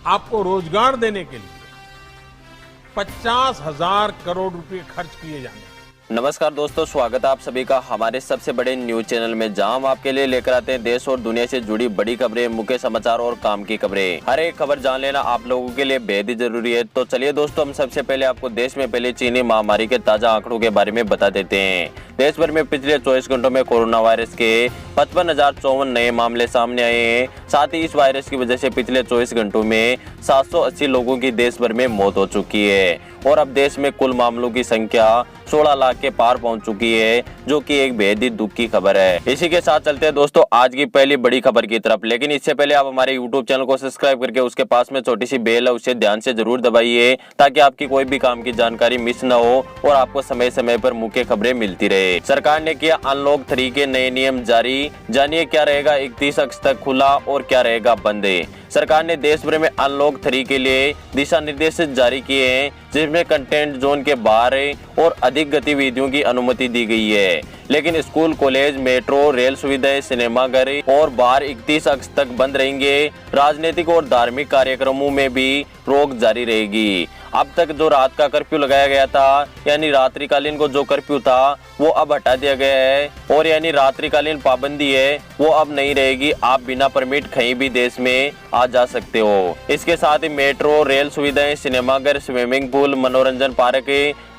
आपको रोजगार देने के लिए 50,000 करोड़ रुपए खर्च किए जाने। नमस्कार दोस्तों, स्वागत है आप सभी का हमारे सबसे बड़े न्यूज चैनल में, जहां हम आपके लिए लेकर आते हैं देश और दुनिया से जुड़ी बड़ी खबरें, मुख्य समाचार और काम की खबरें। हर एक खबर जान लेना आप लोगों के लिए बेहद ही जरूरी है। तो चलिए दोस्तों, हम सबसे पहले आपको देश में फैली चीनी महामारी के ताजा आंकड़ों के बारे में बता देते हैं। देश भर में पिछले 24 घंटों में कोरोना वायरस के 55,054 नए मामले सामने आए हैं। साथ ही इस वायरस की वजह से पिछले 24 घंटों में 780 लोगों की देश भर में मौत हो चुकी है और अब देश में कुल मामलों की संख्या 16 लाख के पार पहुंच चुकी है, जो कि एक बेहद ही दुख की खबर है। इसी के साथ चलते हैं दोस्तों आज की पहली बड़ी खबर की तरफ। लेकिन इससे पहले आप हमारे यूट्यूब चैनल को सब्सक्राइब करके उसके पास में छोटी सी बेल है, उसे ध्यान से जरूर दबाइए ताकि आपकी कोई भी काम की जानकारी मिस न हो और आपको समय समय पर मुख्य खबरें मिलती रहे। सरकार ने किया अनलॉक 3 के नए नियम जारी, जानिए क्या रहेगा 31 अगस्त तक खुला और क्या रहेगा बंद। सरकार ने देश भर में अनलॉक 3 के लिए दिशा निर्देश जारी किए हैं, जिसमें कंटेंट जोन के बाहर और अधिक गतिविधियों की अनुमति दी गई है। लेकिन स्कूल, कॉलेज, मेट्रो, रेल सुविधाएं, सिनेमाघर और बार 31 अगस्त तक बंद रहेंगे। राजनीतिक और धार्मिक कार्यक्रमों में भी रोक जारी रहेगी। अब तक जो रात का कर्फ्यू लगाया गया था, यानी रात्रिकालीन को जो कर्फ्यू था, वो अब हटा दिया गया है और यानी रात्रिकालीन पाबंदी है वो अब नहीं रहेगी। आप बिना परमिट कहीं भी देश में आ जा सकते हो। इसके साथ ही मेट्रो, रेल सुविधाएं, सिनेमाघर, स्विमिंग पूल, मनोरंजन पार्क,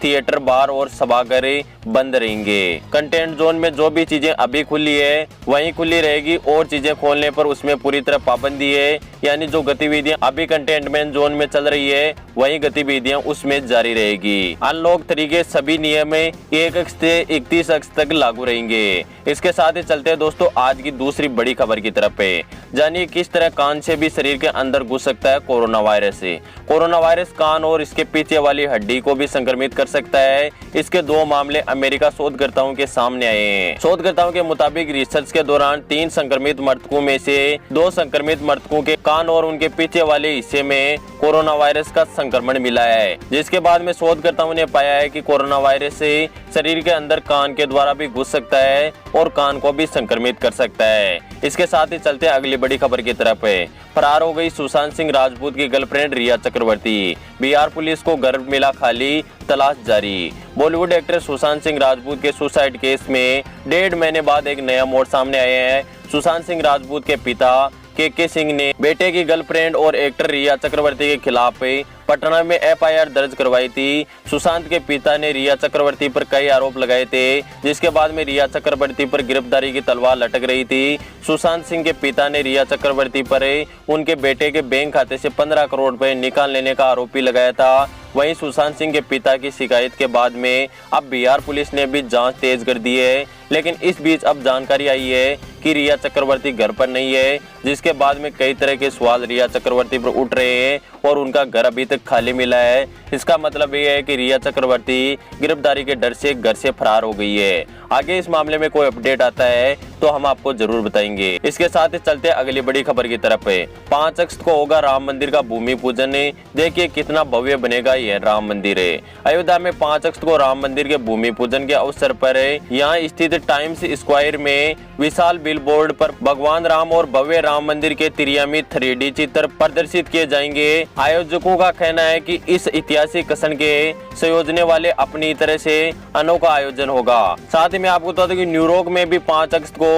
थिएटर, बार और सभागार बंद रहेंगे। कंटेंट जोन में जो भी चीजें अभी खुली है वहीं खुली रहेगी और चीजें खोलने पर उसमें पूरी तरह पाबंदी है, यानी जो गतिविधियां अभी कंटेनमेंट जोन में चल रही है वही गतिविधियां उसमें जारी रहेगी। अनलॉक 3 के सभी नियम 1 अगस्त से 31 अगस्त तक लागू रहेंगे। इसके साथ ही चलते हैं दोस्तों आज की दूसरी बड़ी खबर की तरफ है। जानिए किस तरह कान से भी शरीर के अंदर घुस सकता है कोरोना वायरस। कोरोना वायरस कान और इसके पीछे वाली हड्डी को भी संक्रमित कर सकता है। इसके 2 मामले अमेरिका शोधकर्ताओं के सामने आए हैं। शोधकर्ताओं के मुताबिक रिसर्च के दौरान 3 संक्रमित मृतकों में से 2 संक्रमित मृतकों के कान और उनके पीछे वाले हिस्से में कोरोना वायरस का संक्रमण मिला है, जिसके बाद में शोधकर्ताओं ने पाया है कि कोरोना वायरस से शरीर के अंदर कान के द्वारा भी घुस सकता है और कान को भी संक्रमित कर सकता है। इसके साथ ही चलते अगली बड़ी खबर की तरफ है। फरार हो गई सुशांत सिंह राजपूत की गर्लफ्रेंड रिया चक्रवर्ती। बिहार पुलिस को घर मिला खाली, तलाश जारी। बॉलीवुड एक्टर सुशांत सिंह राजपूत के सुसाइड केस में 1.5 महीने बाद एक नया मोड़ सामने आया है। सुशांत सिंह राजपूत के पिता के सिंह ने बेटे की गर्लफ्रेंड और एक्टर रिया चक्रवर्ती के खिलाफ पटना में FIR दर्ज करवाई थी। सुशांत के पिता ने रिया चक्रवर्ती पर कई आरोप लगाए थे, जिसके बाद में रिया चक्रवर्ती पर गिरफ्तारी की तलवार लटक रही थी। सुशांत सिंह के पिता ने रिया चक्रवर्ती पर उनके बेटे के बैंक खाते से 15 करोड़ रुपए निकाल लेने का आरोप भी लगाया था। वहीं सुशांत सिंह के पिता की शिकायत के बाद में अब बिहार पुलिस ने भी जांच तेज कर दी है। लेकिन इस बीच अब जानकारी आई है कि रिया चक्रवर्ती घर पर नहीं है, जिसके बाद में कई तरह के सवाल रिया चक्रवर्ती पर उठ रहे हैं और उनका घर अभी तक खाली मिला है। इसका मतलब ये है कि रिया चक्रवर्ती गिरफ्तारी के डर से घर से फरार हो गई है। आगे इस मामले में कोई अपडेट आता है तो हम आपको जरूर बताएंगे। इसके साथ ही चलते अगली बड़ी खबर की तरफ है। 5 अगस्त को होगा राम मंदिर का भूमि पूजन। देखिए कितना भव्य बनेगा यह राम मंदिर। अयोध्या में 5 अगस्त को राम मंदिर के भूमि पूजन के अवसर पर यहाँ स्थित टाइम्स स्क्वायर में विशाल बिलबोर्ड पर भगवान राम और भव्य राम मंदिर के त्रियामी 3D चित्र प्रदर्शित किए जाएंगे। आयोजकों का कहना है कि इस ऐतिहासिक क्षण के संयोजने वाले अपनी तरह से अनोखा आयोजन होगा। साथ ही मैं आपको बता दूं कि न्यूयॉर्क में भी 5 अगस्त को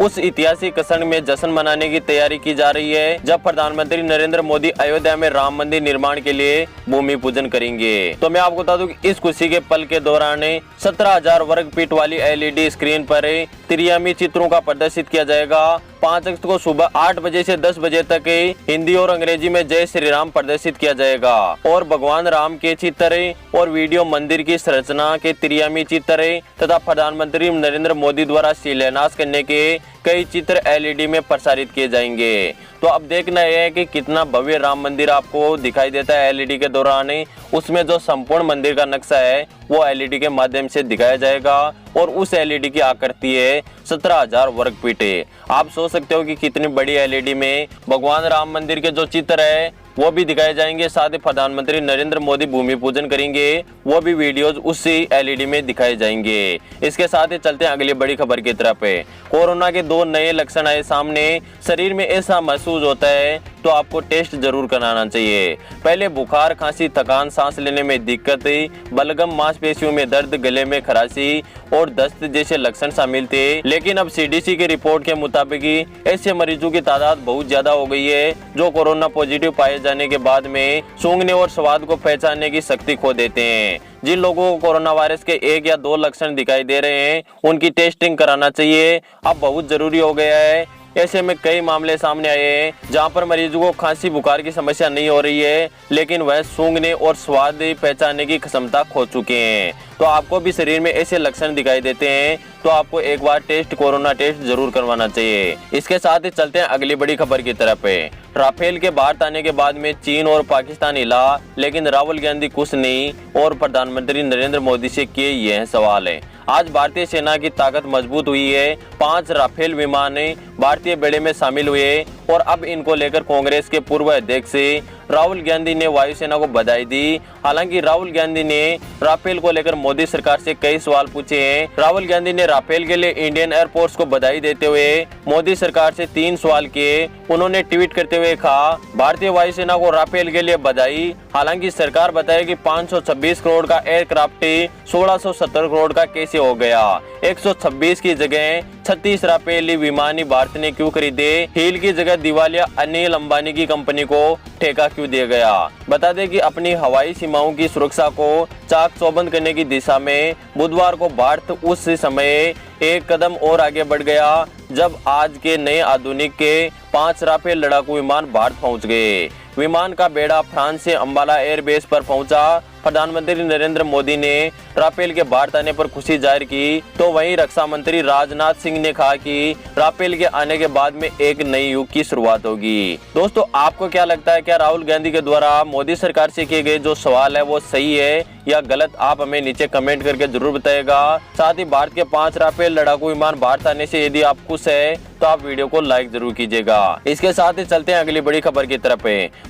उस ऐतिहासिक क्षण में जश्न मनाने की तैयारी की जा रही है, जब प्रधानमंत्री नरेंद्र मोदी अयोध्या में राम मंदिर निर्माण के लिए भूमि पूजन करेंगे। तो मैं आपको बता दूं कि इस खुशी के पल के दौरान 17,000 वर्ग फीट वाली LED स्क्रीन पर त्रियामी चित्रों का प्रदर्शित किया जाएगा। 5 अगस्त को सुबह 8 बजे से 10 बजे तक हिंदी और अंग्रेजी में जय श्री राम प्रदर्शित किया जाएगा और भगवान राम के चित्र और वीडियो, मंदिर की संरचना के त्रियामी चित्र तथा प्रधानमंत्री नरेंद्र मोदी द्वारा शिलान्यास करने के कई चित्र LED में प्रसारित किए जाएंगे। तो अब देखना यह है कि कितना भव्य राम मंदिर आपको दिखाई देता है LED के दौरान। उसमें जो संपूर्ण मंदिर का नक्शा है वो LED के माध्यम से दिखाया जाएगा और उस LED की आकृति है 17,000 वर्ग फीट। आप सोच सकते हो कि कितनी बड़ी LED में भगवान राम मंदिर के जो चित्र है वो भी दिखाए जाएंगे। साथ ही प्रधानमंत्री नरेंद्र मोदी भूमि पूजन करेंगे, वो भी वीडियोज उसी एलईडी में दिखाए जाएंगे। इसके साथ ही चलते हैं अगली बड़ी खबर की तरफ। कोरोना के 2 नए लक्षण आए सामने। शरीर में ऐसा महसूस होता है तो आपको टेस्ट जरूर कराना चाहिए। पहले बुखार, खांसी, थकान, सांस लेने में दिक्कत, बलगम, मांसपेशियों में दर्द, गले में खराशी और दस्त जैसे लक्षण शामिल थे। लेकिन अब सीडीसी की रिपोर्ट के मुताबिक ऐसे मरीजों की तादाद बहुत ज्यादा हो गई है जो कोरोना पॉजिटिव पाए जाने के बाद में सूंघने और स्वाद को पहचानने की शक्ति खो देते हैं। जिन लोगों को कोरोना वायरस के 1 या 2 लक्षण दिखाई दे रहे हैं उनकी टेस्टिंग कराना चाहिए, अब बहुत जरूरी हो गया है। ऐसे में कई मामले सामने आए हैं जहां पर मरीजों को खांसी, बुखार की समस्या नहीं हो रही है, लेकिन वह सूंघने और स्वाद पहचानने की क्षमता खो चुके हैं। तो आपको भी शरीर में ऐसे लक्षण दिखाई देते हैं तो आपको एक बार कोरोना टेस्ट जरूर करवाना चाहिए। इसके साथ ही चलते हैं अगली बड़ी खबर की तरफ। राफेल के भारत आने के बाद में चीन और पाकिस्तान हिला, लेकिन राहुल गांधी कुछ नहीं और प्रधानमंत्री नरेंद्र मोदी से किए यह सवाल है। आज भारतीय सेना की ताकत मजबूत हुई है। 5 राफेल विमान भारतीय बेड़े में शामिल हुए और अब इनको लेकर कांग्रेस के पूर्व अध्यक्ष राहुल गांधी ने वायुसेना को बधाई दी। हालांकि राहुल गांधी ने राफेल को लेकर मोदी सरकार से कई सवाल पूछे हैं। राहुल गांधी ने राफेल के लिए इंडियन एयरफोर्स को बधाई देते हुए मोदी सरकार से 3 सवाल किए। उन्होंने ट्वीट करते हुए कहा, भारतीय वायुसेना को राफेल के लिए बधाई। हालांकि सरकार बताए कि 526 करोड़ का एयरक्राफ्ट 1670 करोड़ का कैसे हो गया। 126 की जगह 36 राफेल विमान भारत ने क्यों खरीदे। हील की जगह दिवालिया अनिल अंबानी की कंपनी को ठेका क्यों दिया गया। बता दें कि अपनी हवाई सीमाओं की सुरक्षा को चाक चौबंद करने की दिशा में बुधवार को भारत उस समय एक कदम और आगे बढ़ गया जब आज के नए आधुनिक के 5 राफेल लड़ाकू विमान भारत पहुंच गए। विमान का बेड़ा फ्रांस से अंबाला एयरबेस पर पहुंचा। प्रधानमंत्री नरेंद्र मोदी ने राफेल के भारत आने पर खुशी जाहिर की, तो वहीं रक्षा मंत्री राजनाथ सिंह ने कहा कि राफेल के आने के बाद में एक नई युग की शुरुआत होगी। दोस्तों, आपको क्या लगता है, क्या राहुल गांधी के द्वारा मोदी सरकार से किए गए जो सवाल है वो सही है या गलत? आप हमें नीचे कमेंट करके जरूर बताएगा। साथ ही भारत के 5 राफेल लड़ाकू विमान भारत आने से यदि आप खुश है तो आप वीडियो को लाइक जरूर कीजिएगा। इसके साथ ही चलते हैं अगली बड़ी खबर की तरफ।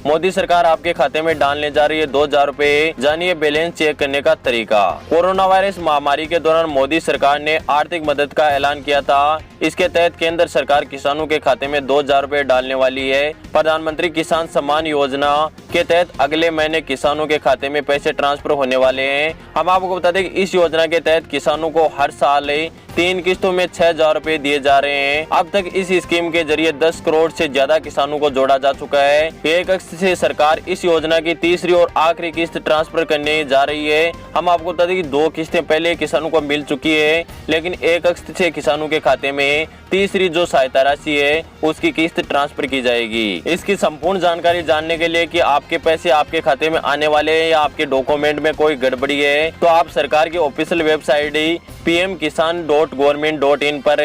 मोदी सरकार आपके खाते में डालने जा रही है 2000 रुपए, जानिए बैलेंस चेक करने का तरीका। कोरोना वायरस महामारी के दौरान मोदी सरकार ने आर्थिक मदद का ऐलान किया था। इसके तहत केंद्र सरकार किसानों के खाते में 2000 रुपए डालने वाली है। प्रधानमंत्री किसान सम्मान योजना के तहत अगले महीने किसानों के खाते में पैसे ट्रांसफर होने वाले हैं। हम आपको बता दें कि इस योजना के तहत किसानों को हर साल 3 किस्तों में 6000 रुपए दिए जा रहे हैं। अब तक इस स्कीम के जरिए 10 करोड़ से ज्यादा किसानों को जोड़ा जा चुका है। 1 अगस्त से सरकार इस योजना की तीसरी और आखिरी किस्त ट्रांसफर करने जा रही है। हम आपको बता दें कि 2 किस्तें पहले किसानों को मिल चुकी है, लेकिन 1 अगस्त से किसानों के खाते में तीसरी जो सहायता राशि है उसकी किस्त ट्रांसफर की जाएगी। इसकी संपूर्ण जानकारी जानने के लिए कि आपके पैसे आपके खाते में आने वाले हैं या आपके डॉक्यूमेंट में कोई गड़बड़ी है, तो आप सरकार की ऑफिशियल वेबसाइट pmkisan.government.in पर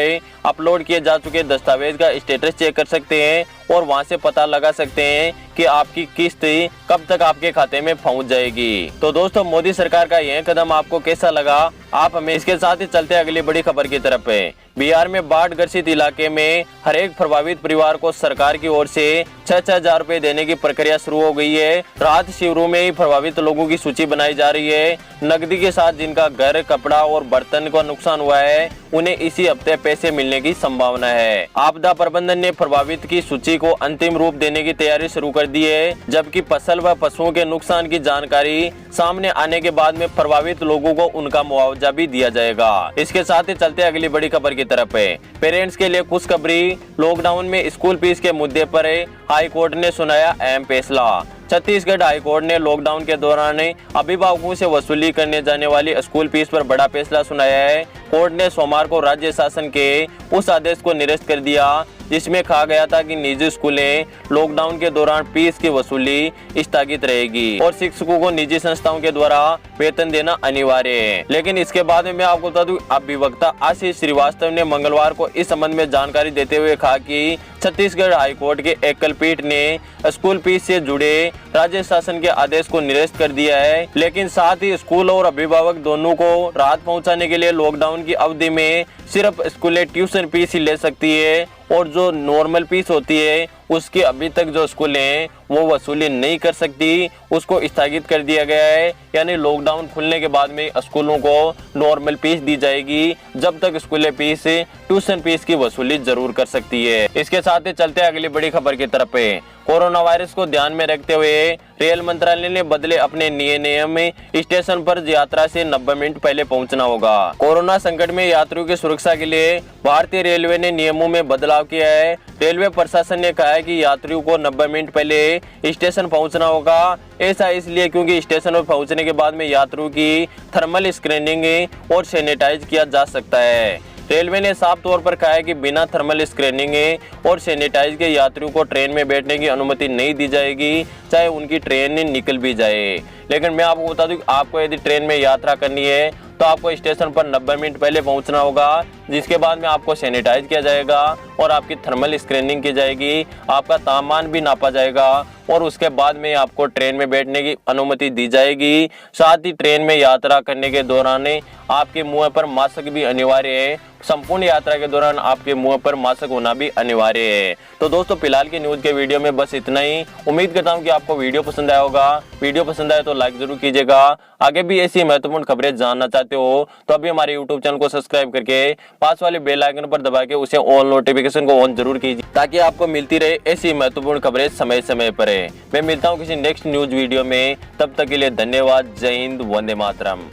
अपलोड किए जा चुके दस्तावेज का स्टेटस चेक कर सकते हैं और वहां से पता लगा सकते हैं कि आपकी किस्त कब तक आपके खाते में पहुंच जाएगी। तो दोस्तों, मोदी सरकार का यह कदम आपको कैसा लगा, आप हमें इसके साथ ही चलते अगली बड़ी खबर की तरफ है। बिहार में बाढ़ ग्रसित इलाके में हर एक प्रभावित परिवार को सरकार की ओर से 6,000 रुपए देने की प्रक्रिया शुरू हो गई है। राहत शिविरों में ही प्रभावित लोगों की सूची बनाई जा रही है। नकदी के साथ जिनका घर, कपड़ा और बर्तन को नुकसान हुआ है उन्हें इसी हफ्ते पैसे मिलने की संभावना है। आपदा प्रबंधन ने प्रभावित की सूची को अंतिम रूप देने की तैयारी शुरू कर दी है, जबकि फसल व पशुओं के नुकसान की जानकारी सामने आने के बाद में प्रभावित लोगों को उनका मुआवजा भी दिया जाएगा। इसके साथ ही चलते अगली बड़ी खबर की तरफ है। पेरेंट्स के लिए खुशखबरी, लॉकडाउन में स्कूल फीस के मुद्दे पर हाई कोर्ट ने सुनाया अहम फैसला। छत्तीसगढ़ हाई कोर्ट ने लॉकडाउन के दौरान अभिभावकों से वसूली करने जाने वाली स्कूल फीस पर बड़ा फैसला सुनाया है। कोर्ट ने सोमवार को राज्य शासन के उस आदेश को निरस्त कर दिया जिसमें कहा गया था कि निजी स्कूलें लॉकडाउन के दौरान फीस की वसूली स्थगित रहेगी और शिक्षकों को निजी संस्थाओं के द्वारा वेतन देना अनिवार्य है। लेकिन इसके बाद में मैं आपको बता दूं, अभिवक्ता आशीष श्रीवास्तव ने मंगलवार को इस संबंध में जानकारी देते हुए कहा कि छत्तीसगढ़ हाईकोर्ट के एकल पीठ ने स्कूल फीस से जुड़े राज्य शासन के आदेश को निरस्त कर दिया है, लेकिन साथ ही स्कूल और अभिभावक दोनों को राहत पहुंचाने के लिए लॉकडाउन की अवधि में सिर्फ स्कूलें ट्यूशन फीस ही ले सकती है और जो नॉर्मल फीस होती है उसकी अभी तक जो स्कूलें हैं वो वसूली नहीं कर सकती, उसको स्थगित कर दिया गया है। यानी लॉकडाउन खुलने के बाद में स्कूलों को नॉर्मल फीस दी जाएगी, जब तक स्कूलें फीस ट्यूशन फीस की वसूली जरूर कर सकती है। इसके साथ ही चलते अगली बड़ी खबर की तरफ पे। कोरोना वायरस को ध्यान में रखते हुए रेल मंत्रालय ने बदले अपने नियम, स्टेशन पर यात्रा से 90 मिनट पहले पहुंचना होगा। कोरोना संकट में यात्रियों की सुरक्षा के लिए भारतीय रेलवे ने नियमों में बदलाव किया है। रेलवे प्रशासन ने कहा है कि यात्रियों को 90 मिनट पहले स्टेशन पहुंचना होगा। ऐसा इसलिए क्योंकि स्टेशन पर पहुंचने के बाद में यात्रियों की थर्मल स्क्रीनिंग और सैनिटाइज किया जा सकता है। रेलवे ने साफ तौर पर कहा है कि बिना थर्मल स्क्रीनिंग और सैनिटाइज के यात्रियों को ट्रेन में बैठने की अनुमति नहीं दी जाएगी, चाहे उनकी ट्रेन निकल भी जाए। लेकिन मैं आपको बता दूं कि आपको यदि ट्रेन में यात्रा करनी है तो आपको स्टेशन पर 90 मिनट पहले पहुंचना होगा, जिसके बाद में आपको सैनिटाइज किया जाएगा और आपकी थर्मल स्क्रीनिंग की जाएगी, आपका तापमान भी नापा जाएगा और उसके बाद में आपको ट्रेन में बैठने की अनुमति दी जाएगी। साथ ही ट्रेन में यात्रा करने के दौरान आपके मुंह पर मास्क भी अनिवार्य है। संपूर्ण यात्रा के दौरान आपके मुंह पर मास्क होना भी अनिवार्य है। तो दोस्तों, फिलहाल की न्यूज के वीडियो में बस इतना ही। उम्मीद करता हूं कि आपको वीडियो पसंद आया होगा। वीडियो पसंद आए तो लाइक जरूर कीजिएगा। आगे भी ऐसी महत्वपूर्ण खबरें जानना चाहते हो तो अभी हमारे यूट्यूब चैनल को सब्सक्राइब करके पास वाले बेल आइकन पर दबा के उसे ऑल नोटिफिकेशन को ऑन जरूर कीजिए, ताकि आपको मिलती रहे ऐसी महत्वपूर्ण खबरें समय समय पर। मैं मिलता हूँ किसी नेक्स्ट न्यूज वीडियो में, तब तक के लिए धन्यवाद। जय हिंद, वंदे मातरम।